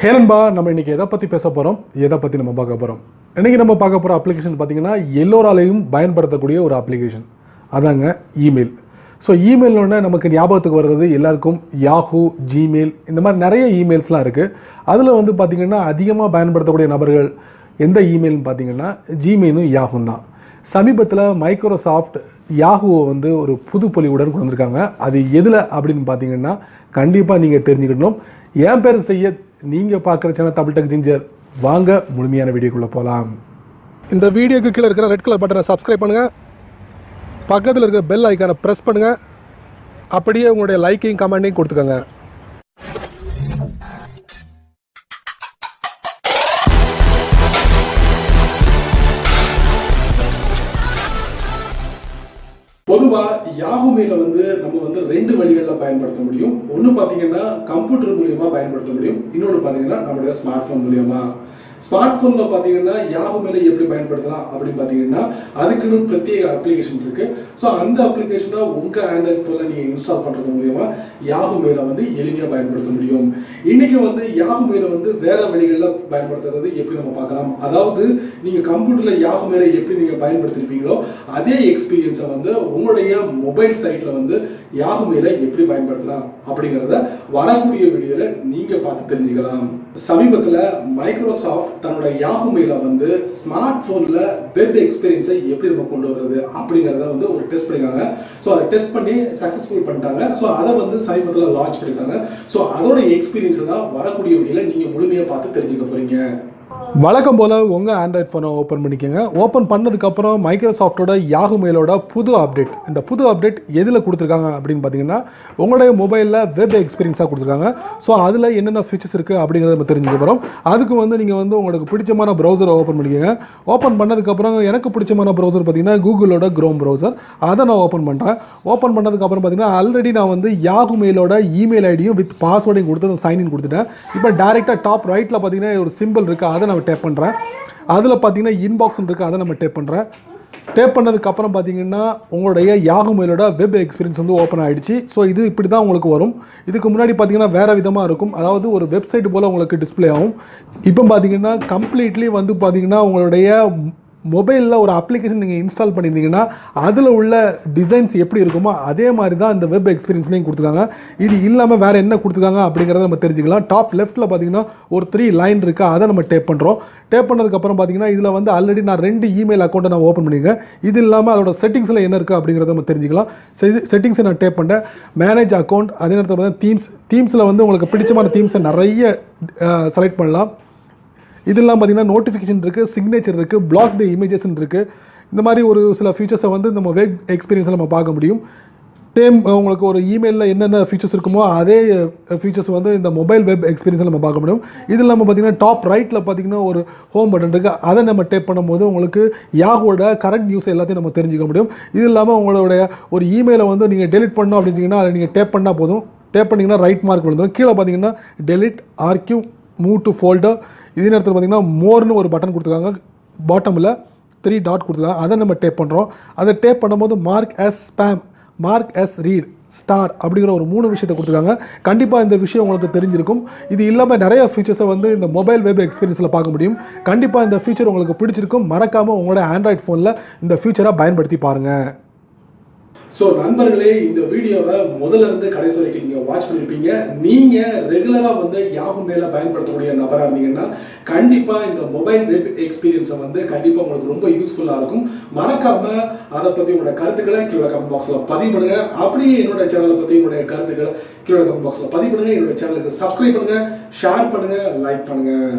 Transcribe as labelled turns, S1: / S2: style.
S1: ஹேரன்பா நம்ம இன்றைக்கி எதை பற்றி பேச போகிறோம், எதை பற்றி நம்ம பார்க்க போகிறோம். இன்றைக்கி நம்ம பார்க்க போகிற அப்ளிகேஷன் பார்த்திங்கன்னா எல்லோராலையும் பயன்படுத்தக்கூடிய ஒரு அப்ளிகேஷன், அதாங்க இமெயில். ஸோ இமெயிலோடனே நமக்கு ஞாபகத்துக்கு வர்றது எல்லாருக்கும் யாஹூ, ஜிமெயில், இந்த மாதிரி நிறைய இமெயில்ஸ்லாம் இருக்குது. அதில் வந்து பார்த்திங்கன்னா அதிகமாக பயன்படுத்தக்கூடிய நபர்கள் எந்த இமெயில்னு பார்த்திங்கன்னா ஜிமெயிலும் யாஹூம் தான். சமீபத்தில் மைக்ரோசாஃப்ட் யாஹூவை வந்து ஒரு புது பொலிவுடன் கொண்டு வந்திருக்காங்க. அது எதில் அப்படின்னு பார்த்தீங்கன்னா கண்டிப்பாக நீங்கள் தெரிஞ்சுக்கணும். என் பேர் சையத், நீங்கள் பார்க்குற சேனல் தமிழ் டெக் ஜிஞ்சர். வாங்க முழுமையான வீடியோக்குள்ளே போகலாம். இந்த வீடியோக்கு கீழே இருக்கிற ரெட் கலர் பட்டனை சப்ஸ்கிரைப் பண்ணுங்கள், பக்கத்தில் இருக்கிற பெல் ஐக்கானை ப்ரெஸ் பண்ணுங்கள், அப்படியே உங்களுடைய லைக்கையும் கமெண்ட்டையும் கொடுத்துக்கோங்க. பொதுவாக யாஹூ மெயிலை வந்து நம்ம வந்து ரெண்டு வழிகளில் பயன்படுத்த முடியும். ஒன்று பார்த்தீங்கன்னா கம்ப்யூட்டர் மூலியமாக பயன்படுத்த முடியும், இன்னொன்று பார்த்தீங்கன்னா நம்மளுடைய ஸ்மார்ட் ஃபோன் மூலியமாக. ஸ்மார்ட் ஃபோனில் பார்த்தீங்கன்னா யாஹூ மெயிலை எப்படி பயன்படுத்தலாம் அப்படின்னு பார்த்தீங்கன்னா அதுக்குன்னு பிரத்யேக அப்ளிகேஷன் இருக்குது. ஸோ அந்த அப்ளிகேஷனை உங்கள் ஆண்ட்ராய்ட் ஃபோனில் நீங்கள் இன்ஸ்டால் பண்ணுறது மூலியமாக யாஹூ மெயிலை வந்து எளிமையாக பயன்படுத்த முடியும். இன்றைக்கி வந்து யாஹூ மெயிலை வந்து வேறு வழிகளில் பயன்படுத்துறது எப்படி நம்ம பார்க்கலாம். அதாவது நீங்கள் கம்ப்யூட்டரில் யாஹூ மெயிலை எப்படி நீங்கள் பயன்படுத்திருப்பீங்களோ அதே எக்ஸ்பீரியன்ஸை வந்து உங்களுடைய மொபைல் சைட்டில் வந்து யாஹூ மெயிலை எப்படி பயன்படுத்தலாம் அப்படிங்கிறத வரக்கூடிய வீடியோவில் நீங்கள் பார்த்து தெரிஞ்சுக்கலாம். சமீபத்தில் மைக்ரோசாஃப்ட் தன்னோட யாஹூ மெயிலை வந்து ஸ்மார்ட் ஃபோனில் வெப் எக்ஸ்பீரியன்ஸை எப்படி நம்ம கொண்டு வர்றது அப்படிங்கிறத வந்து ஒரு டெஸ்ட் பண்ணியிருக்காங்க. ஸோ அதை டெஸ்ட் பண்ணி சக்ஸஸ்ஃபுல் பண்ணிட்டாங்க. ஸோ அதை வந்து சமீபத்தில் லான்ச் பண்ணியிருக்காங்க. ஸோ அதோட எக்ஸ்பீரியன்ஸை தான் வரக்கூடிய வீடியோவில் நீங்கள் முழுமையாக பார்த்து தெரிஞ்சுக்க போகிறீங்க. வழக்கம் போல் உங்கள் ஆண்ட்ராய்ட் ஃபோனை ஓப்பன் பண்ணிக்கோங்க. ஓப்பன் பண்ணதுக்கப்புறம் மைக்ரோசாஃப்டோட யாஹூ மெயிலோட புது அப்டேட், இந்த புது அப்டேட் எதில் கொடுத்துருக்காங்க அப்படின்னு பார்த்தீங்கன்னா உங்களுடைய மொபைலில் வெப் எக்ஸ்பீரியன்ஸாக கொடுத்துருக்காங்க. ஸோ அதில் என்னென்ன ஃபீச்சர்ஸ் இருக்குது அப்படிங்கிறத நம்ம தெரிஞ்சுக்க போகிறோம். அதுக்கு வந்து நீங்கள் வந்து உங்களுக்கு பிடிச்சமான ப்ரௌசரை ஓப்பன் பண்ணிக்கோங்க. ஓப்பன் பண்ணதுக்கப்புறம் எனக்கு பிடிச்சமான ப்ரௌசர் பார்த்தீங்கன்னா கூகுளோட க்ரோம் ப்ரௌசர், அதை நான் ஓப்பன் பண்ணுறேன். ஓப்பன் பண்ணதுக்கப்புறம் பார்த்தீங்கன்னா ஆல்ரெடி நான் வந்து யாஹூ மெயிலோட இமெயில் ஐடியும் வித் பாஸ்வேர்டையும் கொடுத்து சைன்இன் கொடுத்துட்டேன். இப்போ டேரெக்டாக டாப் ரைட்டில் பார்த்தீங்கன்னா ஒரு சிம்பிள் இருக்குது, அதை நான் டேப் பண்ணுறேன். அதில் பார்த்தீங்கன்னா இன்பாக்ஸ் இருக்குது, அதை நம்ம டேப் பண்ணுறேன். டேப் பண்ணதுக்கப்புறம் பார்த்தீங்கன்னா உங்களுடைய யாஹூ மெயிலோட வெப் எக்ஸ்பீரியன்ஸ் வந்து ஓப்பன் ஆகிடுச்சு. ஸோ இது இப்படி தான் உங்களுக்கு வரும். இதுக்கு முன்னாடி பார்த்தீங்கன்னா வேறு விதமாக இருக்கும், அதாவது ஒரு வெப்சைட் போல் உங்களுக்கு டிஸ்பிளே ஆகும். இப்போ பார்த்தீங்கன்னா கம்ப்ளீட்லி வந்து பார்த்தீங்கன்னா உங்களுடைய மொபைலில் ஒரு அப்ளிகேஷன் நீங்கள் இன்ஸ்டால் பண்ணியிருந்தீங்கன்னா அதில் உள்ள டிசைன்ஸ் எப்படி இருக்குமோ அதே மாதிரி தான் இந்த வெப் எக்ஸ்பீரியன்ஸ்லையும் கொடுத்துருக்காங்க. இது இல்லாமல் வேறு என்ன கொடுத்துருக்காங்க அப்படிங்கிறத நம்ம தெரிஞ்சுக்கலாம். டாப் லெஃப்ட்டில் பார்த்தீங்கன்னா ஒரு 3 லைன் இருக்குது, அதை நம்ம டேப் பண்ணுறோம். டேப் பண்ணதுக்கப்புறம் பார்த்தீங்கன்னா இதில் வந்து ஆல்ரெடி நான் 2 இமெயில் அக்கௌண்ட்டை நான் ஓப்பன் பண்ணியிருக்கேன். இது இல்லாமல் அதோட செட்டிங்ஸில் என்ன இருக்குது அப்படிங்கிறத நம்ம தெரிஞ்சுக்கலாம். செட்டிங்ஸை நான் டேப் பண்ணிட்டேன். மேனேஜ் அக்கௌண்ட், அதே நேரத்தில் பார்த்தீங்கன்னா தீம்ஸில் வந்து உங்களுக்கு பிடிச்சமான தீம்ஸை நிறைய செலக்ட் பண்ணலாம். இதெல்லாம் பார்த்தீங்கன்னா நோட்டிஃபிகேஷன் இருக்குது, சிக்னேச்சர் இருக்குது, பிளாக் தி இமேஜஸ் இருக்குது. இந்த மாதிரி ஒரு சில ஃபீச்சர்ஸை வந்து நம்ம வெப் எக்ஸ்பீரியன்ஸில் நம்ம பார்க்க முடியும். சேம் உங்களுக்கு ஒரு இமெயிலில் என்னென்ன ஃபீச்சர்ஸ் இருக்குமோ அதே ஃபீச்சர்ஸ் வந்து இந்த மொபைல் வெப் எக்ஸ்பீரியன்ஸில் நம்ம பார்க்க முடியும். இது இல்லாமல் பார்த்தீங்கன்னா டாப் ரைட்டில் பார்த்தீங்கன்னா ஒரு ஹோம் பட்டன் இருக்குது, அதை நம்ம டேப் பண்ணும்போது உங்களுக்கு யாஹூவோட கரண்ட் நியூஸ் எல்லாத்தையும் நம்ம தெரிஞ்சுக்க முடியும். இது இல்லாமல் உங்களுடைய ஒரு இமெயிலை வந்து நீங்கள் டெலிட் பண்ணணும் அப்படின்னா அதை நீங்கள் டேப் பண்ணால் போதும். டேப் பண்ணிங்கன்னா ரைட் மார்க் விழுந்துடும். கீழே பார்த்தீங்கன்னா delete, argue, move to folder, இதே நேரத்தில் பார்த்தீங்கன்னா மோர்னு ஒரு பட்டன் கொடுத்துருக்காங்க, பாட்டமில் 3 டாட் கொடுத்துருக்காங்க, அதை நம்ம டேப் பண்ணுறோம். அதை டேப் பண்ணும்போது mark as spam, mark as read, star அப்படிங்கிற ஒரு 3 விஷயத்தை கொடுத்துருக்காங்க. கண்டிப்பாக இந்த விஷயம் உங்களுக்கு தெரிஞ்சிருக்கும். இது இல்லாமல் நிறைய ஃபீச்சர்ஸை வந்து இந்த மொபைல் வெப் எக்ஸ்பீரியன்ஸில் பார்க்க முடியும். கண்டிப்பாக இந்த ஃபீச்சர் உங்களுக்கு பிடிச்சிருக்கும். மறக்காமல் உங்களோட ஆண்ட்ராய்ட் ஃபோனில் இந்த ஃபீச்சரை பயன்படுத்தி பாருங்கள். ஸோ நண்பர்களே, இந்த வீடியோவை முதல்ல இருந்து கடைசி வரைக்கும் நீங்கள் வாட்ச் பண்ணியிருப்பீங்க. நீங்கள் ரெகுலராக வந்து யாஹூ மெயிலை பயன்படுத்தக்கூடிய நபராக இருந்தீங்கன்னா கண்டிப்பாக இந்த மொபைல் வெப் எக்ஸ்பீரியன்ஸை வந்து கண்டிப்பாக உங்களுக்கு ரொம்ப யூஸ்ஃபுல்லாக இருக்கும். மறக்காமல் அதை பற்றி உங்களோட கருத்துக்களை கீழே கமெண்ட் பாக்ஸில் பதிவு பண்ணுங்கள். அப்படியே என்னோட சேனலை பற்றி உங்களுடைய கருத்துக்களை கீழே கமெண்ட் பாக்ஸில் பதிவு பண்ணுங்கள். என்னோட சேனலுக்கு சப்ஸ்கிரைப் பண்ணுங்கள், ஷேர் பண்ணுங்கள், லைக் பண்ணுங்கள்.